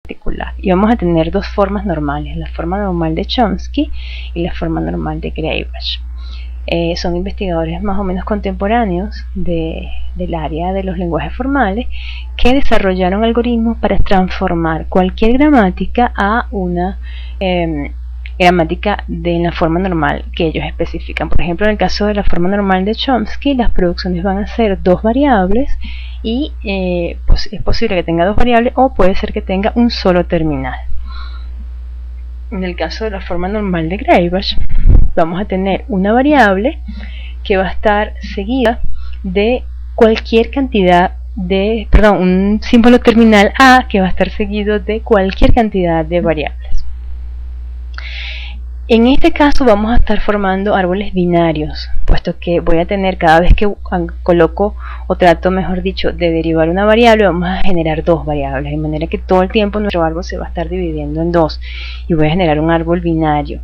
particular. Y vamos a tener dos formas normales, la forma normal de Chomsky y la forma normal de Graeber. Son investigadores más o menos contemporáneos del área de los lenguajes formales que desarrollaron algoritmos para transformar cualquier gramática a una gramática de la forma normal que ellos especifican. Por ejemplo, en el caso de la forma normal de Chomsky, las producciones van a ser dos variables y pues es posible que tenga dos variables o puede ser que tenga un solo terminal. En el caso de la forma normal de Graeber, vamos a tener una variable que va a estar seguida de cualquier cantidad de, un símbolo terminal A que va a estar seguido de cualquier cantidad de variables. En este caso vamos a estar formando árboles binarios, puesto que voy a tener, cada vez que coloco o trato, mejor dicho, de derivar una variable, vamos a generar dos variables, de manera que todo el tiempo nuestro árbol se va a estar dividiendo en dos y voy a generar un árbol binario.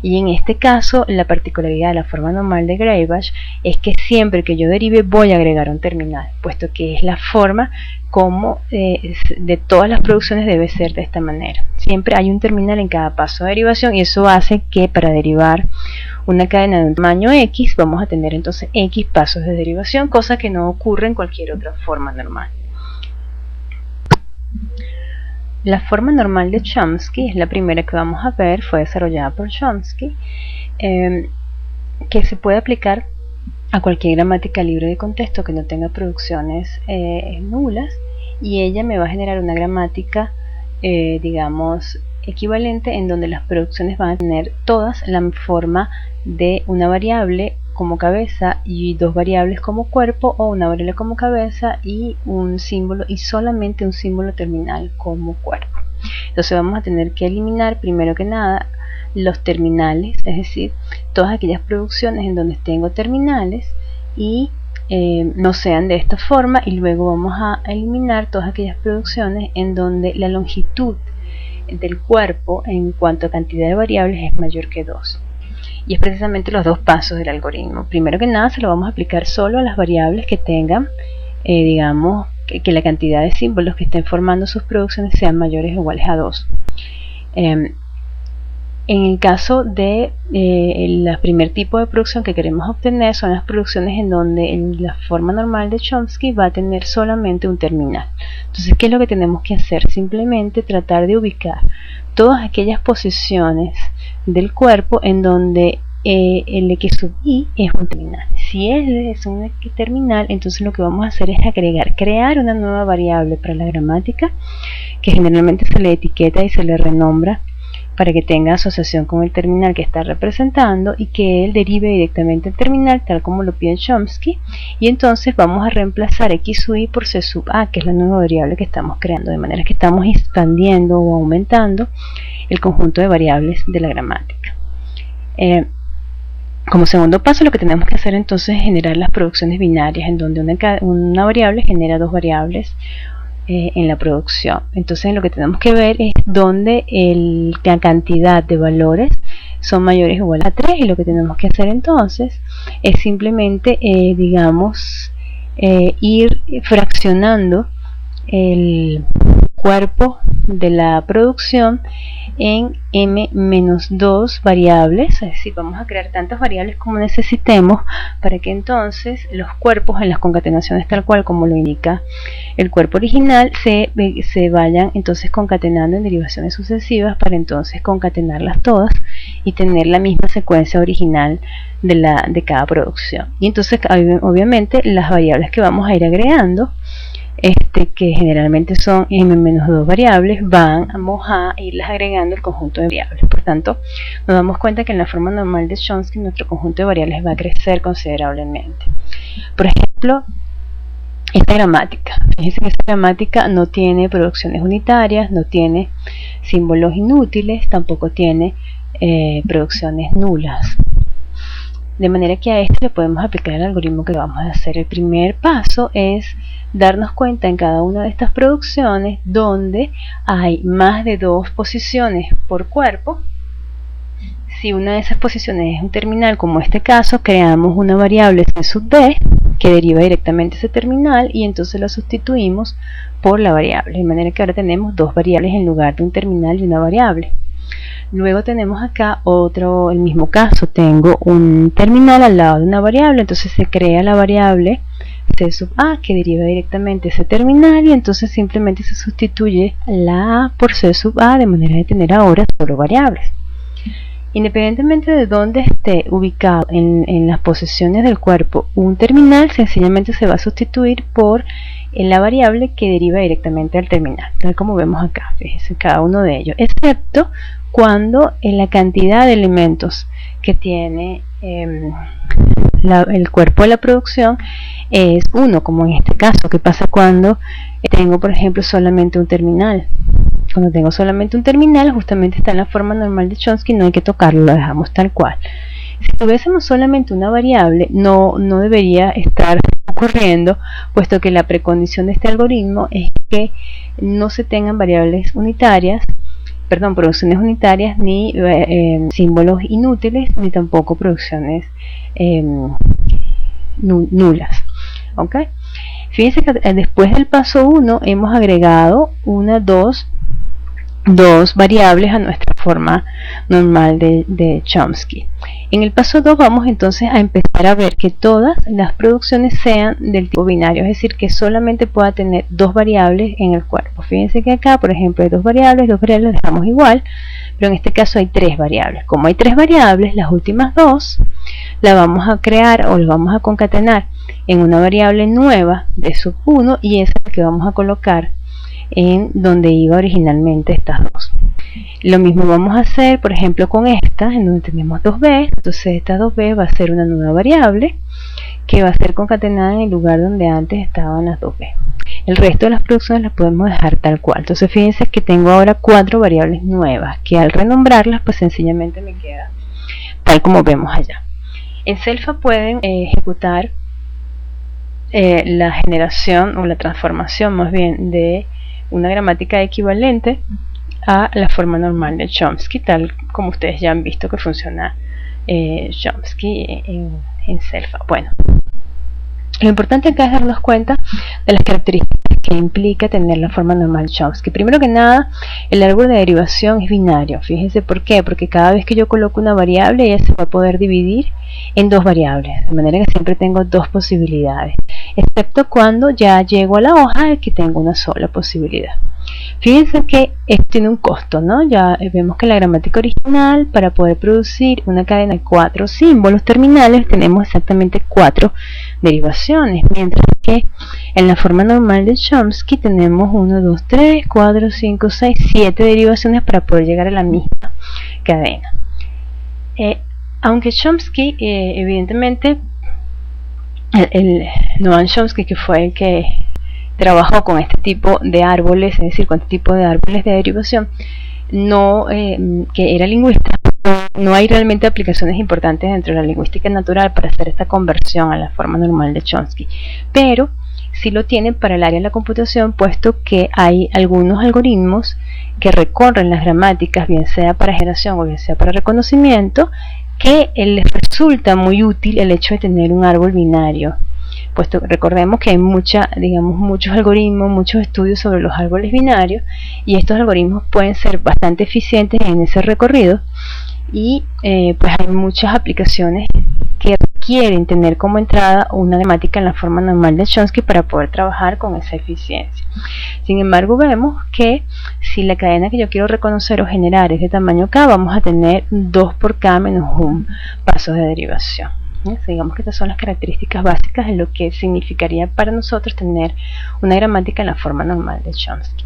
Y en este caso, la particularidad de la forma normal de Graeber es que siempre que yo derive voy a agregar un terminal, puesto que es la forma como de todas las producciones debe ser de esta manera. Siempre hay un terminal en cada paso de derivación y eso hace que para derivar una cadena de un tamaño X vamos a tener entonces X pasos de derivación, cosa que no ocurre en cualquier otra forma normal. La forma normal de Chomsky es la primera que vamos a ver, fue desarrollada por Chomsky, que se puede aplicar a cualquier gramática libre de contexto que no tenga producciones nulas, y ella me va a generar una gramática, digamos, equivalente en donde las producciones van a tener todas la forma de una variable como cabeza y dos variables como cuerpo, o una variable como cabeza y un símbolo y solamente un símbolo terminal como cuerpo. Entonces vamos a tener que eliminar primero que nada los terminales, es decir, todas aquellas producciones en donde tengo terminales y no sean de esta forma, y luego vamos a eliminar todas aquellas producciones en donde la longitud del cuerpo en cuanto a cantidad de variables es mayor que 2. Y es precisamente los dos pasos del algoritmo. Primero que nada se lo vamos a aplicar solo a las variables que tengan, digamos, que la cantidad de símbolos que estén formando sus producciones sean mayores o iguales a 2. En el caso de el primer tipo de producción que queremos obtener son las producciones en donde la forma normal de Chomsky va a tener solamente un terminal. Entonces, ¿qué es lo que tenemos que hacer? Simplemente tratar de ubicar todas aquellas posiciones del cuerpo en donde el X sub i es un terminal. Si es un terminal, entonces lo que vamos a hacer es crear una nueva variable para la gramática, que generalmente se le etiqueta y se le renombra para que tenga asociación con el terminal que está representando y que él derive directamente el terminal tal como lo pide Chomsky, y entonces vamos a reemplazar X sub i por C sub a, que es la nueva variable que estamos creando, de manera que estamos expandiendo o aumentando el conjunto de variables de la gramática. Como segundo paso, lo que tenemos que hacer entonces es generar las producciones binarias, en donde una variable genera dos variables en la producción. Entonces lo que tenemos que ver es donde la cantidad de valores son mayores o iguales a 3, y lo que tenemos que hacer entonces es simplemente digamos ir fraccionando el cuerpo de la producción en m-2 variables, es decir, vamos a crear tantas variables como necesitemos para que entonces los cuerpos en las concatenaciones tal cual como lo indica el cuerpo original se vayan entonces concatenando en derivaciones sucesivas, para entonces concatenarlas todas y tener la misma secuencia original de cada producción. Y entonces obviamente las variables que vamos a ir agregando, que generalmente son m-2 variables, vamos a irlas agregando el conjunto de variables. Por tanto, nos damos cuenta que en la forma normal de Chomsky nuestro conjunto de variables va a crecer considerablemente. Por ejemplo, esta gramática, fíjense que esta gramática no tiene producciones unitarias, no tiene símbolos inútiles, tampoco tiene producciones nulas. De manera que a esto le podemos aplicar el algoritmo que vamos a hacer. El primer paso es darnos cuenta en cada una de estas producciones donde hay más de dos posiciones por cuerpo, Si una de esas posiciones es un terminal, como este caso, creamos una variable c sub b que deriva directamente ese terminal y entonces la sustituimos por la variable, de manera que ahora tenemos dos variables en lugar de un terminal y una variable. Luego tenemos acá el mismo caso, tengo un terminal al lado de una variable, entonces se crea la variable c sub a que deriva directamente ese terminal y entonces simplemente se sustituye la a por c sub a de manera de tener ahora solo variables. Independientemente de dónde esté ubicado en las posiciones del cuerpo un terminal, sencillamente se va a sustituir por la variable que deriva directamente del terminal, tal como vemos acá, fíjense, cada uno de ellos, excepto cuando la cantidad de elementos que tiene el cuerpo de la producción es 1, como en este caso. ¿Qué pasa cuando tengo, por ejemplo, solamente un terminal? Cuando tengo solamente un terminal, justamente está en la forma normal de Chomsky, no hay que tocarlo, lo dejamos tal cual. Si tuviésemos solamente una variable, no debería estar ocurriendo, puesto que la precondición de este algoritmo es que no se tengan variables unitarias, producciones unitarias, ni símbolos inútiles, ni tampoco producciones nulas. ¿Ok? Fíjense que después del paso 1 hemos agregado dos variables a nuestra forma normal de Chomsky. En el paso 2 vamos entonces a empezar a ver que todas las producciones sean del tipo binario, es decir, que solamente pueda tener dos variables en el cuerpo. Fíjense que acá, por ejemplo, hay dos variables dejamos igual, pero en este caso hay tres variables. Como hay tres variables, las últimas dos las vamos a crear o las vamos a concatenar en una variable nueva de sub 1 y esa es la que vamos a colocar en donde iba originalmente estas dos. Lo mismo vamos a hacer, por ejemplo, con esta, en donde tenemos 2b, entonces esta 2b va a ser una nueva variable que va a ser concatenada en el lugar donde antes estaban las 2b. El resto de las producciones las podemos dejar tal cual. Entonces fíjense que tengo ahora 4 variables nuevas, que al renombrarlas, pues sencillamente me queda tal como vemos allá. En Celfa pueden ejecutar la generación o la transformación más bien de una gramática equivalente a la forma normal de Chomsky, tal como ustedes ya han visto que funciona Chomsky en Celfa. Bueno, lo importante acá es darnos cuenta de las características que implica tener la forma normal Chomsky. Primero que nada, el árbol de derivación es binario. Fíjense por qué, porque cada vez que yo coloco una variable, ella se va a poder dividir en dos variables, de manera que siempre tengo dos posibilidades, excepto cuando ya llego a la hoja que tengo una sola posibilidad. Fíjense que esto tiene un costo, ¿no? Ya vemos que la gramática original, para poder producir una cadena de 4 símbolos terminales, tenemos exactamente 4 derivaciones, mientras que en la forma normal de Chomsky tenemos 1, 2, 3, 4, 5, 6, 7 derivaciones para poder llegar a la misma cadena. Aunque Chomsky, evidentemente, Noam Chomsky, que fue el que trabajó con este tipo de árboles, es decir, con este tipo de árboles de derivación, que era lingüista, no hay realmente aplicaciones importantes dentro de la lingüística natural para hacer esta conversión a la forma normal de Chomsky, pero sí lo tienen para el área de la computación, puesto que hay algunos algoritmos que recorren las gramáticas, bien sea para generación o bien sea para reconocimiento, que les resulta muy útil el hecho de tener un árbol binario, puesto que recordemos que hay muchos algoritmos, muchos estudios sobre los árboles binarios, y estos algoritmos pueden ser bastante eficientes en ese recorrido, y pues hay muchas aplicaciones que requieren tener como entrada una gramática en la forma normal de Chomsky para poder trabajar con esa eficiencia. Sin embargo, vemos que si la cadena que yo quiero reconocer o generar es de tamaño k, vamos a tener 2 por k menos 1 pasos de derivación. Digamos que estas son las características básicas de lo que significaría para nosotros tener una gramática en la forma normal de Chomsky.